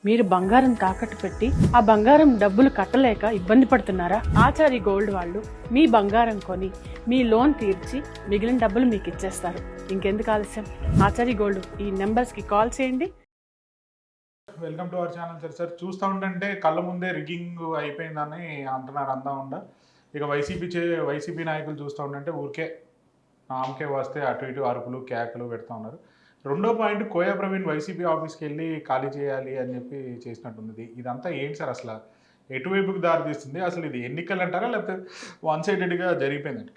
మీరు బంగారం తాకట్టు పెట్టి ఆ బంగారం డబ్బులు కట్టలేక ఇబ్బంది పడుతున్నారా? ఆచారి గోల్డ్ వాళ్ళు మీ బంగారం కొని మీ లోన్ తీర్చి మిగిలిన డబ్బులు మీకు ఇచ్చేస్తారు. ఇంకెందుకు ఆలస్యం? ఆచారి గోల్డ్ ఈ నెంబర్స్కి కాల్ చేయండి. Welcome to our channel sir. చూస్తూ ఉంటే కళ్ళ ముందే రిగ్గింగ్ అయిపోయిందని అంటున్నారు అందా ఉండ. ఇక వైసీపీ నాయకులు చూస్తూ ఉంటే ఊరికే నామకే వస్తే అటు ఇటు అరుపులు కేకలు పెడతా ఉన్నారు. రెండో పాయింట్, కోయా ప్రవీణ్ వైసీపీ ఆఫీస్కి వెళ్ళి ఖాళీ చేయాలి అని చెప్పి చేసినట్టుంది. ఇదంతా ఏంటి సార్? అసలు ఎటువైపుకి దారి తీస్తుంది? అసలు ఇది ఎన్నికలు అంటారా లేకపోతే వన్ సైడెడ్గా జరిగిపోయిందంట?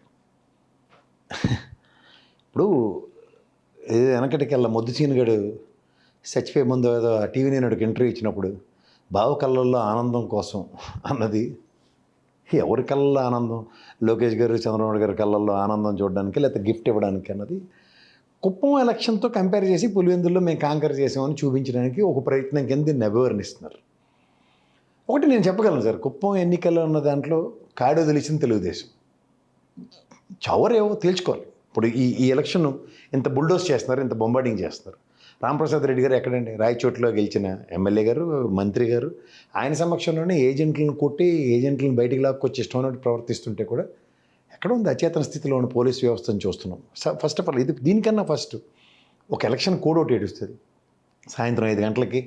ఇప్పుడు వెనకటికెళ్ళ మొద్దుచీనుగడు చచ్చిపోయే ముందు ఏదో టీవీ నేను ఇంటర్వ్యూ ఇచ్చినప్పుడు బావ కళ్ళల్లో ఆనందం కోసం అన్నది ఎవరి కళ్ళల్లో ఆనందం? లోకేష్ గారు చంద్రబాబు గారి కళ్ళల్లో ఆనందం చూడడానికి లేకపోతే గిఫ్ట్ ఇవ్వడానికి అన్నది కుప్పం ఎలక్షన్తో కంపేర్ చేసి పులివెందుల్లో మేము కాంకర్ చేసామని చూపించడానికి ఒక ప్రయత్నం కింద దీన్ని అభివర్ణిస్తున్నారు. ఒకటి నేను చెప్పగలను సార్, కుప్పం ఎన్నికల్లో ఉన్న దాంట్లో కాడు తెలిసిన తెలుగుదేశం చవరేవో తేల్చుకోవాలి. ఇప్పుడు ఈ ఎలక్షన్ ఇంత బుల్డోస్ చేస్తున్నారు, ఇంత బొంబార్డింగ్ చేస్తున్నారు. రాంప్రసాద్ రెడ్డి గారు ఎక్కడండి? రాయచోట్లో గెలిచిన ఎమ్మెల్యే గారు, మంత్రి గారు, ఆయన సమక్షంలోనే ఏజెంట్లను కొట్టి ఏజెంట్లను బయటికి లాక్కొచ్చి ఇష్టమైనట్టు ప్రవర్తిస్తుంటే కూడా ఎక్కడ ఉంది అచేతన స్థితిలో ఉన్న పోలీస్ వ్యవస్థను చూస్తున్నాం. ఫస్ట్ ఆఫ్ ఆల్ దీనికన్నా ఫస్ట్ ఒక ఎలక్షన్ కోడ్ ఒకటి ఏడుస్తుంది. సాయంత్రం 5 గంటలకి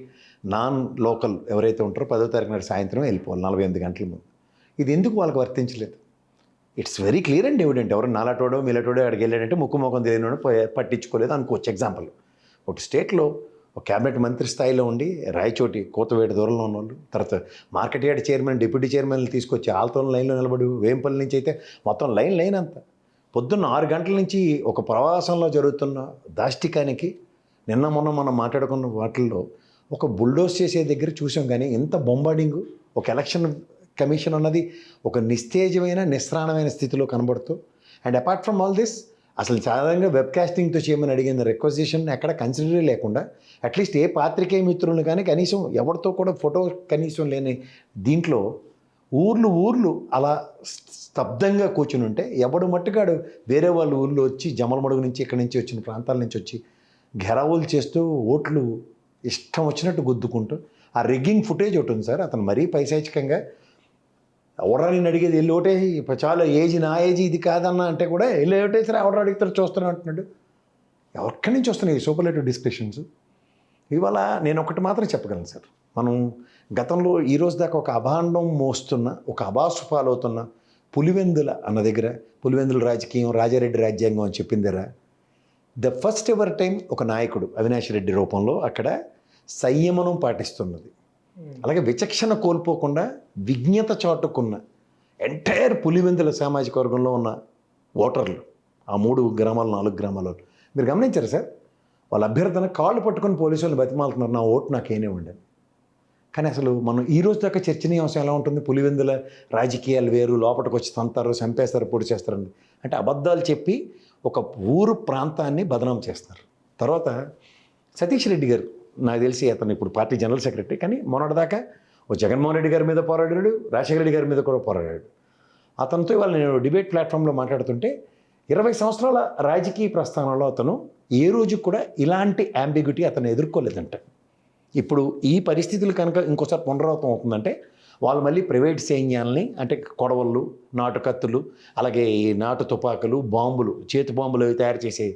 నాన్ లోకల్ ఎవరైతే ఉంటారో 10వ తారీఖు నాడు సాయంత్రం వెళ్ళిపోవాలి 48 గంటల ముందు. ఇది ఎందుకు వాళ్ళకి వర్తించలేదు? It's very clear and evident. ఎవరు నాలాటోడో మీలాటోడో అక్కడికి వెళ్ళాడంటే ముక్కు ముఖం తెలియనోడో పట్టించుకోలేదు అనుకోవచ్చు. ఎగ్జాంపుల్, ఒక స్టేట్లో ఒక క్యాబినెట్ మంత్రి స్థాయిలో ఉండి రాయచోటి కోతవేట దూరంలో ఉన్న వాళ్ళు, తర్వాత మార్కెట్ యార్డ్ చైర్మన్, డిప్యూటీ చైర్మన్లు తీసుకొచ్చి ఆల్తో లైన్లో నిలబడి, వేంపల్లి నుంచి అయితే మొత్తం లైన్ అంతా పొద్దున్న 6 గంటల నుంచి ఒక ప్రవాసంలో జరుగుతున్న దాష్టికానికి నిన్న మొన్న మనం మాట్లాడుకున్న వాటిల్లో ఒక బుల్డోస్ చేసే దగ్గర చూసాం. కానీ ఎంత బొంబార్డింగు, ఒక ఎలక్షన్ కమిషన్ అన్నది ఒక నిస్తేజమైన నిస్రాణమైన స్థితిలో కనబడుతూ, and apart from all this అసలు సాధారణంగా వెబ్కాస్టింగ్తో చేయమని అడిగిన రిక్వజిషన్ ఎక్కడ కన్సిడర్ లేకుండా అట్లీస్ట్ ఏ పాత్రికేయ మిత్రులను కానీ కనీసం ఎవరితో కూడా ఫోటో కనీసం లేని దీంట్లో ఊర్లు అలా స్తబ్దంగా కూర్చుని ఉంటే ఎవడు మట్టుగాడు వేరే వాళ్ళ ఊర్లో వచ్చి జమలమడుగు నుంచి ఇక్కడి నుంచి వచ్చిన ప్రాంతాల నుంచి వచ్చి ఘెరావులు చేస్తూ ఓట్లు ఇష్టం వచ్చినట్టు గుద్దుకుంటూ ఆ రిగ్గింగ్ ఫుటేజ్ ఒకటి ఉంది సార్. అతను మరీ పైశాచికంగా ఎవరా నేను అడిగేది వెళ్ళి ఓటేసి చాలా నా ఏజ్ ఇది కాదన్నా అంటే కూడా వెళ్ళి ఓటేసి ఎవరు అడుగుతారు చూస్తున్నా అంటున్నాడు. ఎక్కడి నుంచి వస్తున్నాయి ఈ సూపర్లేటివ్ డిస్కషన్స్? ఇవాళ నేను ఒకటి మాత్రం చెప్పగలను సార్, మనం గతంలో ఈరోజు దాకా ఒక అభాండం మోస్తున్న, ఒక అబాసు పాలవుతున్న పులివెందుల అన్న దగ్గర పులివెందుల రాజకీయం, రాజారెడ్డి రాజ్యాంగం అని చెప్పిందిరా ద ఫస్ట్ ఎవర్ టైం ఒక నాయకుడు అవినాష్ రెడ్డి రూపంలో అక్కడ సంయమనం పాటిస్తున్నది. అలాగే విచక్షణ కోల్పోకుండా విజ్ఞత చాటుకున్న ఎంటైర్ పులివెందుల సామాజిక వర్గంలో ఉన్న ఓటర్లు, ఆ 3 గ్రామాలు 4 గ్రామాలు మీరు గమనించారు సార్, వాళ్ళ అభ్యర్థన కాళ్ళు పట్టుకొని పోలీసు వాళ్ళు బతిమాలుతున్నారు, నా ఓటు నాకేనే ఉండదు. కానీ అసలు మనం ఈ రోజు దాకా చర్చనీయాంశం ఎలా ఉంటుంది? పులివెందుల రాజకీయాలు వేరు, లోపలికి వచ్చి తంతారు, చంపేస్తారు, పొడి చేస్తారండి అంటే అబద్ధాలు చెప్పి ఒక ఊరు ప్రాంతాన్ని బదనాం చేస్తారు. తర్వాత సతీష్ రెడ్డి గారు నాకు తెలిసి అతను ఇప్పుడు పార్టీ జనరల్ సెక్రటరీ, కానీ మొన్నటిదాకా ఓ జగన్మోహన్ రెడ్డి గారి మీద పోరాడాడు, రాజశేఖర రెడ్డి గారి మీద కూడా పోరాడాడు. అతనితో ఇవాళ నేను డిబేట్ ప్లాట్ఫామ్లో మాట్లాడుతుంటే 20 సంవత్సరాల రాజకీయ ప్రస్థానంలో అతను ఏ రోజు కూడా ఇలాంటి యాంబిగ్యూటీ అతను ఎదుర్కోలేదంట. ఇప్పుడు ఈ పరిస్థితులు కనుక ఇంకోసారి పునరావృతం అవుతుందంటే వాళ్ళు మళ్ళీ ప్రైవేట్ సైన్యాలని అంటే కొడవళ్ళు, నాటు కత్తులు, అలాగే నాటు తుపాకులు, బాంబులు, చేతి బాంబులు అవి తయారు చేసే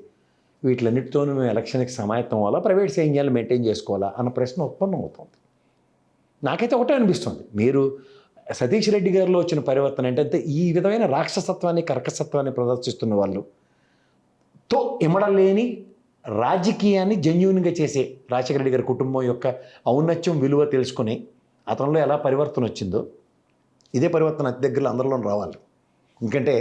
వీటిలన్నిటితోనూ మేము ఎలక్షన్కి సమాయత్తం వల్ల ప్రైవేట్ సైన్యాలను మెయింటైన్ చేసుకోవాలా అన్న ప్రశ్న ఉత్పన్నం అవుతుంది. నాకైతే ఒకటే అనిపిస్తుంది, మీరు సతీష్ రెడ్డి గారిలో వచ్చిన పరివర్తన ఏంటంటే ఈ విధమైన రాక్షసత్వాన్ని, కర్కసత్వాన్ని ప్రదర్శిస్తున్న వాళ్ళతో ఇమడలేని రాజకీయాన్ని జెన్యూన్గా చేసే రాజశేఖర రెడ్డి గారి కుటుంబం యొక్క ఔన్నత్యం, విలువ తెలుసుకొని అతనిలో ఎలా పరివర్తన వచ్చిందో ఇదే పరివర్తన అతి దగ్గరలో అందరిలో రావాలి. ఎందుకంటే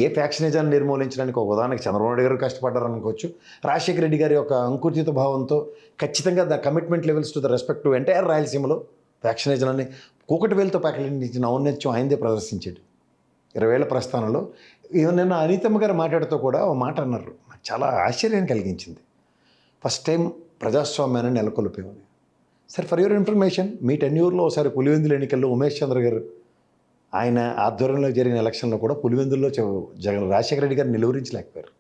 ఏ ఫ్యాక్షనిజాన్ని నిర్మూలించడానికి ఒక ఉదాహరణకి చంద్రబాబు నాయుడు గారు కష్టపడ్డారు అనుకోవచ్చు, రాజశేఖర రెడ్డి గారి యొక్క అంకుచిత భావంతో ఖచ్చితంగా the commitment levels to the respect to entire రాయలసీమలో ఫ్యాక్షనిజాన్ని కూకటి వేలతో ప్యాకెట్టించిన ఔన్నత్యం ఆయనదే ప్రదర్శించాడు 20 ఏళ్ల ప్రస్థానంలో. నిన్న అనితమ్మ గారు మాట్లాడుతూ కూడా ఒక మాట అన్నారు, నాకు చాలా ఆశ్చర్యాన్ని కలిగించింది. ఫస్ట్ టైం ప్రజాస్వామ్యాన్ని నెలకొల్పేమని. సార్, ఫర్ యువర్ ఇన్ఫర్మేషన్, మీ టెన్యూర్లో ఒకసారి పులివెందుల ఎన్నికల్లో ఉమేష్ చంద్ర గారు ఆయన ఆధ్వర్యంలో జరిగిన ఎలక్షన్లో కూడా పులివెందుల్లో రాజశేఖర రెడ్డి గారిని నిలువరించలేకపోయారు.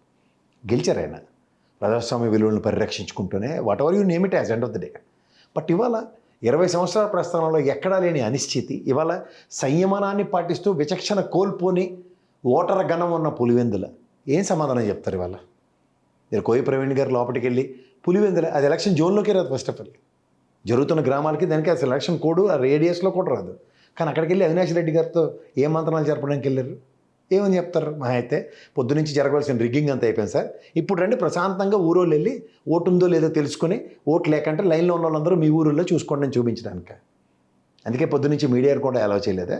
గెలిచారు ఆయన ప్రజాస్వామ్య విలువలను పరిరక్షించుకుంటూనే, whatever you name it as end of the day. But ఇవాళ 20 సంవత్సరాల ప్రస్థానంలో ఎక్కడా లేని అనిశ్చితి ఇవాళ సంయమనాన్ని పాటిస్తూ విచక్షణ కోల్పోని ఓటర గణం ఉన్న పులివెందుల ఏం సమాధానం చెప్తారు ఇవాళ? మీరు కోయి ప్రవీణ్ గారు లోపలికి వెళ్ళి పులివెందుల అది ఎలక్షన్ జోన్లోకి రాదు. ఫస్ట్ ఆఫ్ ఆల్ జరుగుతున్న గ్రామాలకి దానికి అసలు ఎలక్షన్ కోడ్ ఆ రేడియస్లో కూడా రాదు. కానీ అక్కడికి వెళ్ళి అవినాష్ రెడ్డి గారితో ఏ మంత్రాలు జరపడానికి వెళ్ళారు? ఏమని చెప్తారు? మా అయితే పొద్దునుంచి జరగవలసిన రిగ్గింగ్ అంతా అయిపోయింది సార్, ఇప్పుడు రండి ప్రశాంతంగా ఊరోళ్ళు వెళ్ళి ఓటు ఉందో లేదో తెలుసుకొని ఓటు లేకంటే లైన్లో ఉన్న వాళ్ళందరూ మీ ఊరిలో చూసుకోండి అని చూపించడానికి. అందుకే పొద్దునుంచి మీడియా కూడా అలౌ చేయలేదా?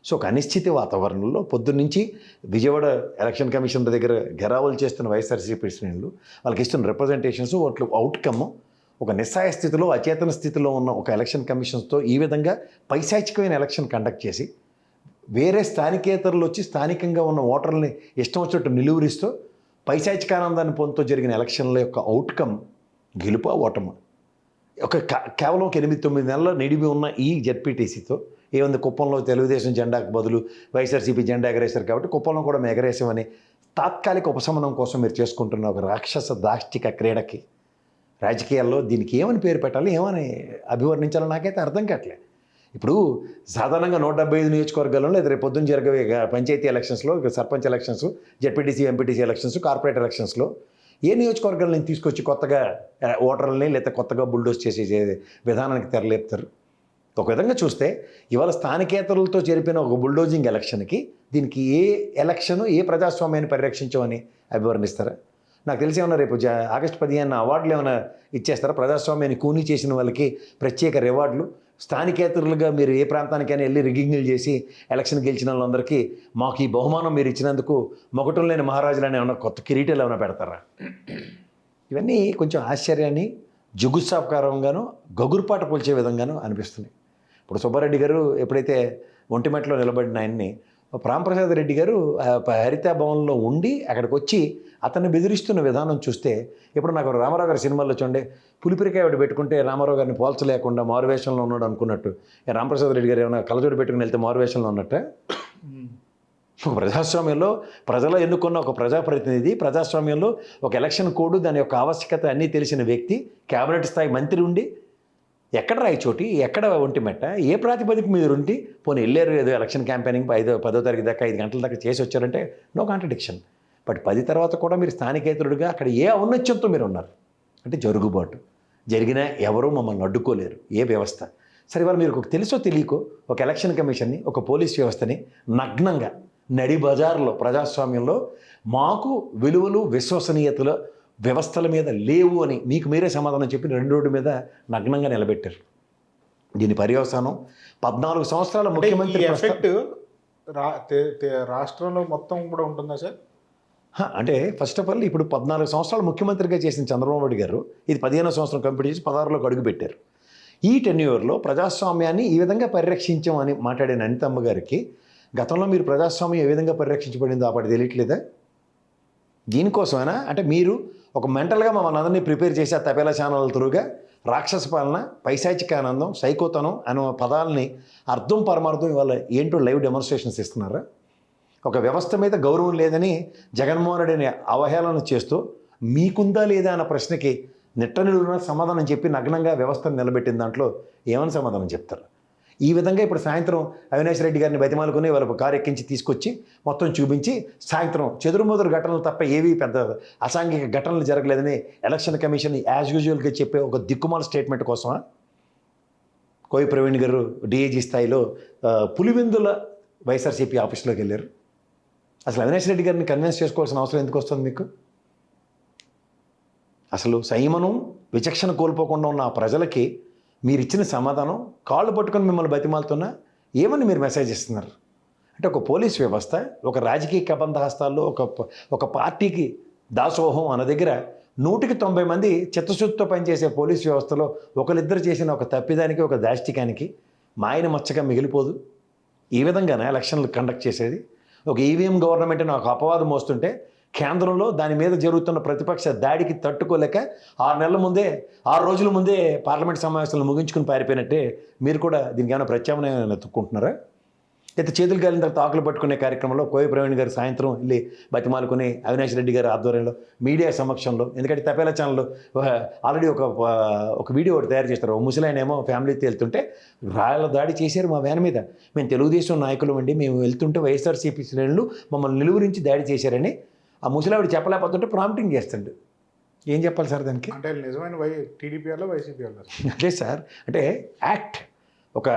సో ఒక అనిశ్చితి వాతావరణంలో పొద్దున్నుంచి విజయవాడ ఎలక్షన్ కమిషన్ దగ్గర గెరావులు చేస్తున్న వైఎస్ఆర్సీపీ శ్రేణులు వాళ్ళకి ఇస్తున్న రిప్రజెంటేషన్స్ ఓట్లు అవుట్కమ్ ఒక నిస్సాయ స్థితిలో అచేతన స్థితిలో ఉన్న ఒక ఎలక్షన్ కమిషన్స్తో ఈ విధంగా పైశాచికమైన ఎలక్షన్ కండక్ట్ చేసి వేరే స్థానికేతరులు వచ్చి స్థానికంగా ఉన్న ఓటర్లని ఇష్టం వచ్చినట్టు నిలువరిస్తూ పైశాచికానందాన్ని పొందుతూ జరిగిన ఎలక్షన్ల యొక్క అవుట్కమ్ గెలుపా ఓటమి. కేవలం ఒక 8-9 నెలల నిడివి ఉన్న ఈ జెడ్పీటీసీతో ఏముంది, కుప్పంలో తెలుగుదేశం జెండాకు బదులు వైఎస్ఆర్సీపీ జెండా ఎగరేశారు కాబట్టి కుప్పంలో కూడా మేము ఎగరేసామని తాత్కాలిక ఉపశమనం కోసం మీరు చేసుకుంటున్న ఒక రాక్షస దాష్టిక క్రీడకి రాజకీయాల్లో దీనికి ఏమని పేరు పెట్టాలి, ఏమని అభివర్ణించాలో నాకైతే అర్థం కావట్లేదు. ఇప్పుడు సాధారణంగా 175 నియోజకవర్గాల్లో లేదా రేపు పొద్దున్న జరిగే పంచాయతీ ఎలక్షన్స్లో, sarpanch elections, ZPTC MPTC elections, corporate ఎలక్షన్స్లో ఏ నియోజకవర్గాలను తీసుకొచ్చి కొత్తగా ఓటర్లని లేదా కొత్తగా బుల్డోజ్ చేసే విధానానికి తెరలేపుతారు? ఒక విధంగా చూస్తే ఇవాళ స్థానికేతరులతో జరిపిన ఒక బుల్డోజింగ్ ఎలక్షన్కి దీనికి ఏ ఎలక్షన్ ఏ ప్రజాస్వామ్యాన్ని పరిరక్షించమని అభివర్ణిస్తారా? నాకు తెలిసి ఏమన్నా రేపు ఆగస్టు 15 అవార్డులు ఏమైనా ఇచ్చేస్తారా? ప్రజాస్వామ్యాన్ని కూనీ చేసిన వాళ్ళకి ప్రత్యేక రివార్డులు, స్థానికేతరులుగా మీరు ఏ ప్రాంతానికైనా వెళ్ళి రిగ్గింగ్లు చేసి ఎలక్షన్ గెలిచిన వాళ్ళందరికీ మాకు ఈ బహుమానం మీరు ఇచ్చినందుకు మొగటం లేని మహారాజులని ఏమైనా కొత్త కిరీటాలు ఏమైనా పెడతారా? ఇవన్నీ కొంచెం ఆశ్చర్యాన్ని జుగుత్సాపకరంగాను గగురుపాట పోల్చే విధంగాను అనిపిస్తున్నాయి. ఇప్పుడు సుబ్బారెడ్డి గారు ఎప్పుడైతే ఒంటిమెట్లో నిలబడిన ఆయన్ని రాంప్రసాద్ రెడ్డి గారు హరితా భవన్లో ఉండి అక్కడికి వచ్చి అతన్ని బెదిరిస్తున్న విధానం చూస్తే ఇప్పుడు నాకు రామారావు గారి సినిమాల్లో చూడండి, పులిపిరికాయ ఒకటి పెట్టుకుంటే రామారావు గారిని పోల్చలేకుండా మారువేషంలో ఉన్నాడు అనుకున్నట్టు రాంప్రసాద్ రెడ్డి గారు ఏమైనా కలజోడు పెట్టుకుని వెళ్తే మారువేషంలో ఉన్నట్ట. ఒక ప్రజాస్వామ్యంలో ప్రజలు ఎన్నుకున్న ఒక ప్రజాప్రతినిధి, ప్రజాస్వామ్యంలో ఒక ఎలక్షన్ కోడ్ దాని యొక్క ఆవశ్యకత అన్నీ తెలిసిన వ్యక్తి, కేబినెట్ స్థాయి మంత్రి ఉండి ఎక్కడ రాయచోటి, ఎక్కడ ఒంటిమెట్ట, ఏ ప్రాతిపదిక మీద ఉండి పోనీ వెళ్ళారు ఏదో ఎలక్షన్ క్యాంపెయినింగ్ 10వ తారీఖు దాకా 5 గంటల దాకా చేసి వచ్చారంటే నో కాంట్రడిక్షన్. బట్ 10 తర్వాత కూడా మీరు స్థానికేతరుడిగా అక్కడ ఏ ఔన్నత్యంతో మీరు ఉన్నారు అంటే జరుగుబాటు జరిగినా ఎవరూ మమ్మల్ని అడ్డుకోలేరు ఏ వ్యవస్థ. సరే వాళ్ళు మీరు తెలుసో తెలియకో ఒక ఎలక్షన్ కమిషన్ని, ఒక పోలీస్ వ్యవస్థని నగ్నంగా నడి బజార్లో ప్రజాస్వామ్యంలో మాకు విలువలు విశ్వసనీయతలు వ్యవస్థల మీద లేవు అని మీకు మీరే సమాధానం చెప్పి 2 రోడ్డు మీద నగ్నంగా నిలబెట్టారు. దీని పర్యవసానం 14 సంవత్సరాల ముఖ్యమంత్రి ఎఫెక్ట్ రాష్ట్రంలో మొత్తం కూడా ఉంటుందా సార్? అంటే ఫస్ట్ ఆఫ్ ఆల్ ఇప్పుడు 14 సంవత్సరాలు ముఖ్యమంత్రిగా చేసిన చంద్రబాబు నాయుడు గారు ఇది 15వ సంవత్సరం కంప్లీట్ చేసి 16లోకి అడుగుపెట్టారు. ఈ టెన్యూర్లో ప్రజాస్వామ్యాన్ని ఈ విధంగా పరిరక్షించామని మాట్లాడిన అనితమ్మ గారికి గతంలో మీరు ప్రజాస్వామ్యం ఏ విధంగా పరిరక్షించబడిందో అప్పటి తెలియట్లేదా? దీనికోసమైనా అంటే మీరు ఒక మెంటల్గా మమ్మల్ని అందరినీ ప్రిపేర్ చేసి ఆ తపేలా ఛానల్ త్రూగా రాక్షస పాలన, పైశాచిక ఆనందం, సైకోతనం అనే పదాలని అర్థం పరమార్థం ఇవాళ ఏంటో లైవ్ డెమాన్స్ట్రేషన్స్ ఇస్తున్నారా? ఒక వ్యవస్థ మీద గౌరవం లేదని జగన్మోహన్ రెడ్డిని అవహేళన చేస్తూ మీకుందా లేదా అన్న ప్రశ్నకి నిట్టనిలున సమాధానం చెప్పి నగ్నంగా వ్యవస్థను నిలబెట్టిన దాంట్లో ఏమని సమాధానం చెప్తారు? ఈ విధంగా ఇప్పుడు సాయంత్రం అవినాష్ రెడ్డి గారిని బతిమాలుకుని వాళ్ళ కారు ఎక్కించి తీసుకొచ్చి మొత్తం చూపించి సాయంత్రం చెదురుమదురు ఘటనలు తప్ప ఏవీ పెద్ద అసాంఘిక ఘటనలు జరగలేదని ఎలక్షన్ కమిషన్ యాజ్ యూజువల్గా చెప్పే ఒక దిక్కుమాల స్టేట్మెంట్ కోసమా కోయి ప్రవీణ్ గారు డిఐజీ స్థాయిలో పులివెందుల వైఎస్ఆర్సీపీ ఆఫీస్లోకి వెళ్ళారు? అసలు అవినాష్ రెడ్డి గారిని కన్విన్స్ చేసుకోవాల్సిన అవసరం ఎందుకు వస్తుంది మీకు? అసలు సంయమనం విచక్షణ కోల్పోకుండా ఉన్న ఆ ప్రజలకి మీరు ఇచ్చిన సమాధానం కాళ్ళు పట్టుకొని మిమ్మల్ని బతిమాలుతున్నా ఏమని మీరు మెసేజ్ ఇస్తున్నారు అంటే ఒక పోలీస్ వ్యవస్థ ఒక రాజకీయ కబంధ హస్తాల్లో ఒక పార్టీకి దాసోహం అన్న దగ్గర 190 మంది చిత్తశుద్ధితో పనిచేసే పోలీస్ వ్యవస్థలో ఒకరిద్దరు చేసిన ఒక తప్పిదానికి ఒక దాష్టికానికి మాయన మచ్చగా మిగిలిపోదు. ఈ విధంగానే ఎలక్షన్లు కండక్ట్ చేసేది ఒక ఈవీఎం గవర్నమెంట్ అని ఒక అపవాదం మోస్తుంటే కేంద్రంలో దాని మీద జరుగుతున్న ప్రతిపక్ష దాడికి తట్టుకోలేక 6 రోజుల ముందే పార్లమెంట్ సమావేశాలను ముగించుకుని పారిపోయినట్టే మీరు కూడా దీనికి ఏమైనా ప్రత్యామ్నాయం ఎత్తుక్కుంటున్నారా? అయితే చేతులు కాలిన తర్వాత ఆకులు పట్టుకునే కార్యక్రమంలో కోయ ప్రవీణ్ గారు సాయంత్రం వెళ్ళి బతిమాలుకుని అవినాష్ రెడ్డి గారి ఆధ్వర్యంలో మీడియా సమక్షంలో, ఎందుకంటే తపేలా ఛానల్లో ఆల్రెడీ ఒక వీడియో ఒకటి తయారు చేస్తారు. ఓ ముసలాయనేమో ఫ్యామిలీతో వెళ్తుంటే రాళ్ళ దాడి చేశారు మా వ్యాన్ మీద, మేము తెలుగుదేశం నాయకులు అండి, మేము వెళ్తుంటే వైఎస్ఆర్సీపీ శ్రేణులు మమ్మల్ని నిలువురించి దాడి చేశారని ఆ ముసలావిడ చెప్పలేకపోతుంటే ప్రాంప్టింగ్ చేస్తుండే. ఏం చెప్పాలి సార్ దానికి? అంటే నిజమైన టీడీపీ వాళ్ళ వైసీపీ వాళ్ళ? అదే సార్, అంటే యాక్ట్, ఒక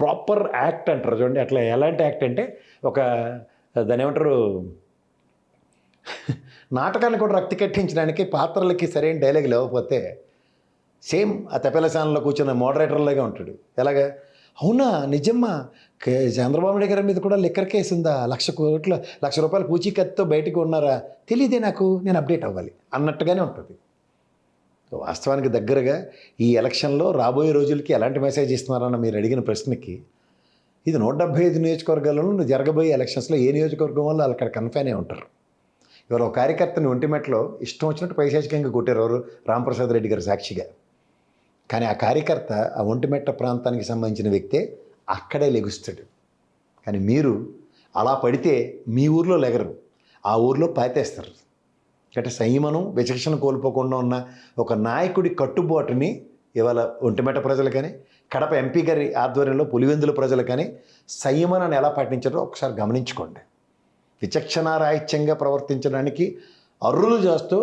ప్రాపర్ యాక్ట్ అంటారు చూడండి. అట్లా ఎలాంటి యాక్ట్ అంటే ఒక దాని ఏమంటారు, నాటకాన్ని కూడా రక్తి కట్టించడానికి పాత్రలకి సరైన డైలాగ్ లేకపోతే సేమ్ ఆ తపేలశాలలో కూర్చున్న మోడరేటర్లాగా ఉంటాడు. ఎలాగా, అవునా నిజమ్మా చంద్రబాబు నాయుడు గారి మీద కూడా లిక్కర్ కేసు ఉందా, లక్ష రూపాయల పూచీకత్తుతో బయటకు ఉన్నారా, తెలియదే నాకు, నేను అప్డేట్ అవ్వాలి అన్నట్టుగానే ఉంటుంది. వాస్తవానికి దగ్గరగా ఈ ఎలక్షన్లో రాబోయే రోజులకి ఎలాంటి మెసేజ్ ఇస్తున్నారన్న మీరు అడిగిన ప్రశ్నకి, ఇది 175 నియోజకవర్గాలలో జరగబోయే ఎలక్షన్స్లో ఏ నియోజకవర్గం వల్ల అక్కడ కన్ఫైన్ అయి ఉంటారు. ఇవాళ ఒక కార్యకర్తని ఒంటిమెట్లో ఇష్టం వచ్చినట్టు పైశాచికంగా కొట్టారు ఎవరు, రాంప్రసాద్ రెడ్డి గారు సాక్షిగా. కానీ ఆ కార్యకర్త ఆ ఒంటిమెట్ట ప్రాంతానికి సంబంధించిన వ్యక్తే అక్కడే లెగుస్తాడు. కానీ మీరు అలా పడితే మీ ఊర్లో లెగరు, ఆ ఊర్లో పాతేస్తారు. అంటే సంయమనం విచక్షణ కోల్పోకుండా ఉన్న ఒక నాయకుడి కట్టుబాటుని ఇవాళ ఒంటిమెట్ట ప్రజలు కానీ, కడప ఎంపీ గారి ఆధ్వర్యంలో పులివెందుల ప్రజలు కానీ సంయమనాన్ని ఎలా పాటించారో ఒకసారి గమనించుకోండి. విచక్షణారాహిత్యంగా ప్రవర్తించడానికి అర్రులు చేస్తూ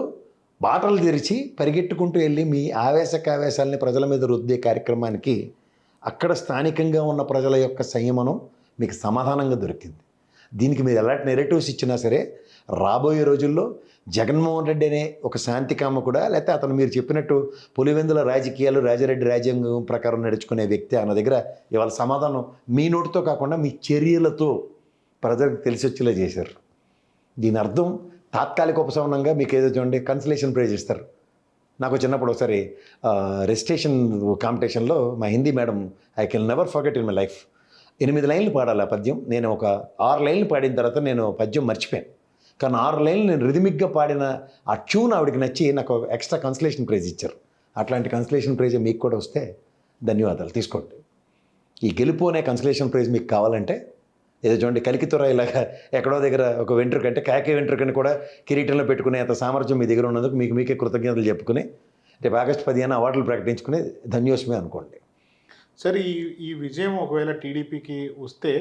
బాటలు తెరిచి పరిగెట్టుకుంటూ వెళ్ళి మీ ఆవేశాల్ని ప్రజల మీద రుద్దే కార్యక్రమానికి అక్కడ స్థానికంగా ఉన్న ప్రజల యొక్క సంయమనం మీకు సమాధానంగా దొరికింది. దీనికి మీరు ఎలాంటి నెరేటివ్స్ ఇచ్చినా సరే రాబోయే రోజుల్లో జగన్మోహన్ రెడ్డి అనే ఒక శాంతికామ కూడా, లేకపోతే అతను మీరు చెప్పినట్టు పులివెందుల రాజకీయాలు రాజారెడ్డి రాజ్యాంగం ప్రకారం నడుచుకునే వ్యక్తి అన్న దగ్గర ఇవాళ సమాధానం మీ నోటితో కాకుండా మీ చర్యలతో ప్రజలకు తెలిసి వచ్చేలా చేశారు. దీని అర్థం తాత్కాలిక ఉపశమనంగా మీకు ఏదో చూడండి కన్సలేషన్ ప్రైజ్ ఇస్తారు. నాకు చిన్నప్పుడు ఒకసారి రెసిటేషన్ కాంపిటీషన్లో మా Hindi madam, I can never forget in my life, 8 లైన్లు పాడాలి ఆ పద్యం. నేను ఒక 6 లైన్లు పాడిన తర్వాత నేను పద్యం మర్చిపోయాను. కానీ 6 లైన్లు నేను రిథమిక్గా పాడిన ఆ ట్యూన్ ఆవిడకి నచ్చి నాకు ఎక్స్ట్రా కన్సలేషన్ ప్రైజ్ ఇచ్చారు. అట్లాంటి కన్సలేషన్ ప్రైజ్ మీకు కూడా వస్తే ధన్యవాదాలు, తీసుకోండి. ఈ గెలుపు అనే కన్సలేషన్ ప్రైజ్ మీకు కావాలంటే ఏదో చూడండి కలికితుర ఇలాగా ఎక్కడో దగ్గర ఒక వెంట్రుక, అంటే కాకి వెంట్రుకని కూడా కిరీటంలో పెట్టుకునే అంత సామర్థ్యం మీ దగ్గర ఉన్నందుకు మీకే కృతజ్ఞతలు చెప్పుకుని రేపు ఆగస్టు 15 అవార్డులు ప్రకటించుకుని ధన్యోస్మే అనుకోండి. సరే, ఈ విజయం ఒకవేళ టీడీపీకి వస్తే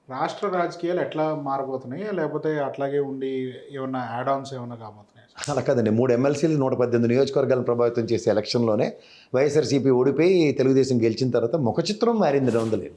రాష్ట్ర రాజకీయాలు ఎట్లా మారబోతున్నాయి, లేకపోతే అట్లాగే ఉండి ఏమన్నా యాడ్ ఆన్స్ ఏమన్నా కాబోతున్నాయి? అలా కాదండి, 3 ఎమ్మెల్సీలు 118 నియోజకవర్గాలను ప్రభావితం చేసే ఎలక్షన్లోనే వైఎస్ఆర్సీపీ ఓడిపోయి తెలుగుదేశం గెలిచిన తర్వాత ముఖ చిత్రం మారింది లేదు.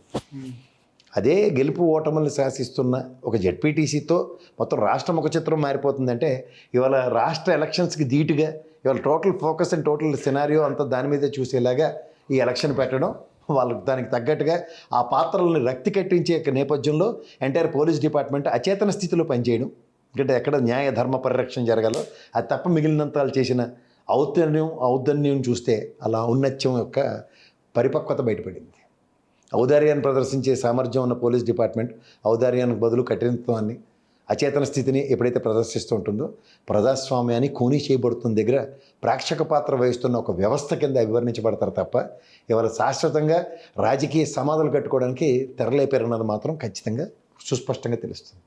అదే గెలుపు ఓటములను శాసిస్తున్న ఒక జెడ్పీటీసీతో మొత్తం రాష్ట్ర ముఖ చిత్రం మారిపోతుందంటే ఇవాళ రాష్ట్ర ఎలక్షన్స్కి ధీటుగా ఇవాళ total focus and total scenario అంతా దాని మీదే చూసేలాగా ఈ ఎలక్షన్ పెట్టడం, వాళ్ళకి దానికి తగ్గట్టుగా ఆ పాత్రలను రక్తి కట్టించే నేపథ్యంలో ఎంటైర్ పోలీస్ డిపార్ట్మెంట్ అచేతన స్థితిలో పనిచేయడం, ఎందుకంటే ఎక్కడ న్యాయ ధర్మ పరిరక్షణ జరగాలో అది తప్ప మిగిలినంత వాళ్ళు చేసిన ఔద్ధన్యం చూస్తే అలా ఔన్నత్యం యొక్క పరిపక్వత బయటపడింది. ఔదార్యాన్ని ప్రదర్శించే సామర్థ్యం ఉన్న పోలీస్ డిపార్ట్మెంట్ ఔదార్యానికి బదులు కఠినత్వాన్ని, అచేతన స్థితిని ఎప్పుడైతే ప్రదర్శిస్తూ ఉంటుందో ప్రజాస్వామ్యాన్ని ఖూనీ చేయబడుతున్న దగ్గర ప్రేక్షక పాత్ర వహిస్తున్న ఒక వ్యవస్థ కింద వివరించబడతారు తప్ప ఇవాళ శాశ్వతంగా రాజకీయ సమాధులు కట్టుకోవడానికి తెరలేపారన్నది మాత్రం ఖచ్చితంగా సుస్పష్టంగా తెలుస్తుంది.